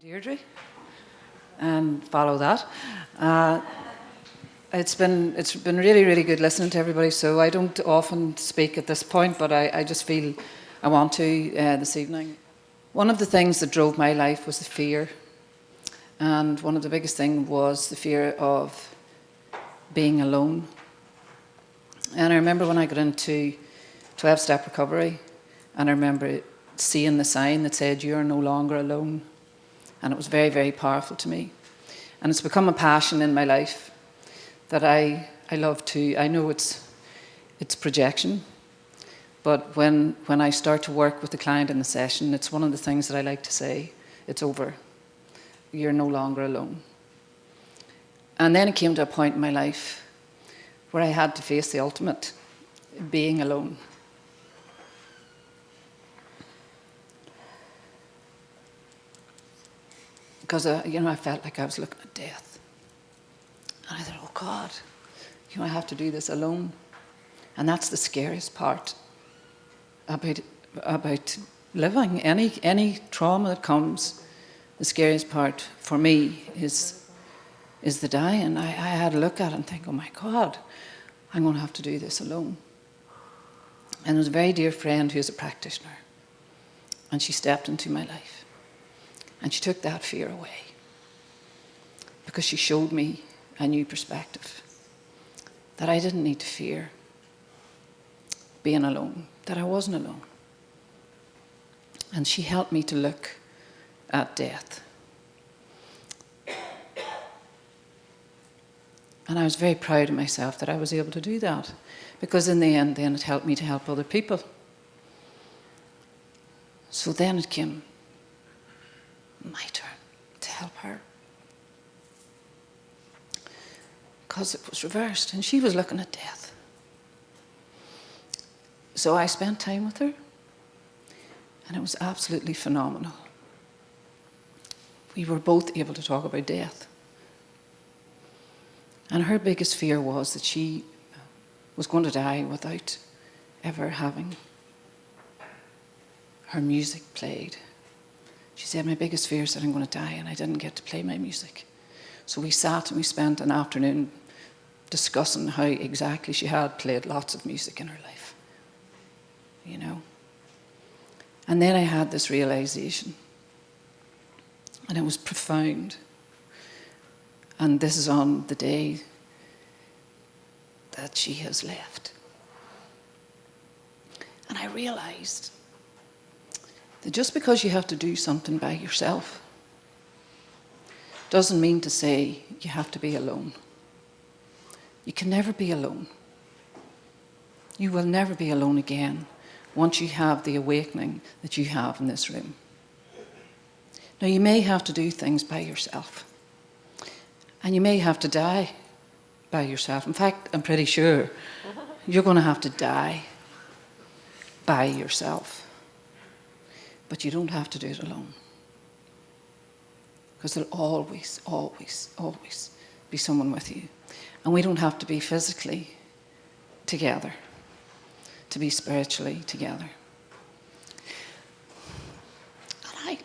Deirdre and follow that. It's been really, really good listening to everybody, so I don't often speak at this point, but I just feel I want to this evening. One of the things that drove my life was the fear, and one of the biggest things was the fear of being alone. And I remember when I got into 12-step recovery, and I remember seeing the sign that said, "You're no longer alone." And it was very, very powerful to me. And it's become a passion in my life that I love to. I know it's projection, but when I start to work with the client in the session, it's one of the things that I like to say, it's over. You're no longer alone. And then it came to a point in my life where I had to face the ultimate, being alone. Because, I felt like I was looking at death. And I thought, oh God, I have to do this alone. And that's the scariest part about living. Any trauma that comes, the scariest part for me is the dying. I had to look at it and think, oh my God, I'm going to have to do this alone. And there's a very dear friend who's a practitioner. And she stepped into my life. And she took that fear away because she showed me a new perspective, that I didn't need to fear being alone, that I wasn't alone. And she helped me to look at death. And I was very proud of myself that I was able to do that, because in the end then it helped me to help other people. So then it came my turn to help her, because it was reversed and she was looking at death. So I spent time with her and it was absolutely phenomenal. We were both able to talk about death, and her biggest fear was that she was going to die without ever having her music played. She said, my biggest fear is that I'm going to die and I didn't get to play my music. So we sat and we spent an afternoon discussing how exactly she had played lots of music in her life. And then I had this realization, and it was profound. And this is on the day that she has left. And I realized that just because you have to do something by yourself doesn't mean to say you have to be alone. You can never be alone. You will never be alone again once you have the awakening that you have in this room. Now, you may have to do things by yourself, and you may have to die by yourself. In fact, I'm pretty sure you're going to have to die by yourself. But you don't have to do it alone, because there'll always, always, always be someone with you. And we don't have to be physically together to be spiritually together. And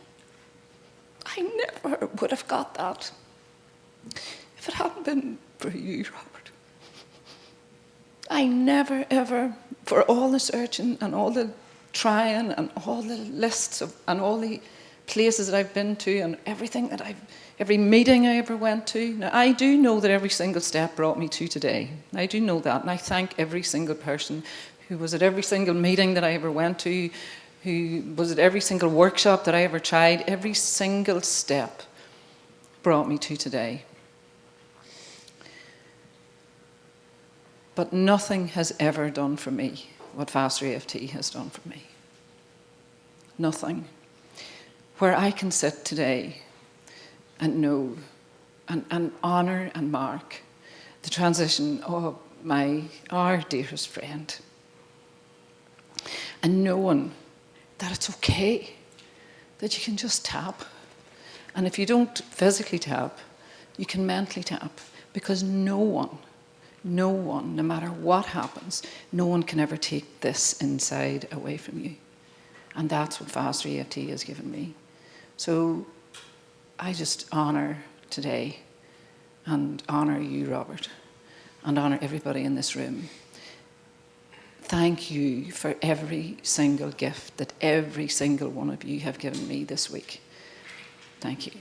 I never would have got that if it hadn't been for you, Robert. I never, ever, for all the searching and all the trying and all the lists of, and all the places that I've been to and everything that every meeting I ever went to. Now, I do know that every single step brought me to today. I do know that, and I thank every single person who was at every single meeting that I ever went to, who was at every single workshop that I ever tried. Every single step brought me to today. But nothing has ever done for me what FasterEFT has done for me. Nothing. Where I can sit today and know and honour and mark the transition of our dearest friend, and knowing that it's okay, that you can just tap. And if you don't physically tap, you can mentally tap, because no one, no matter what happens, no one can ever take this inside away from you. And that's what FasterEFT has given me. So I just honour today and honour you, Robert, and honour everybody in this room. Thank you for every single gift that every single one of you have given me this week. Thank you.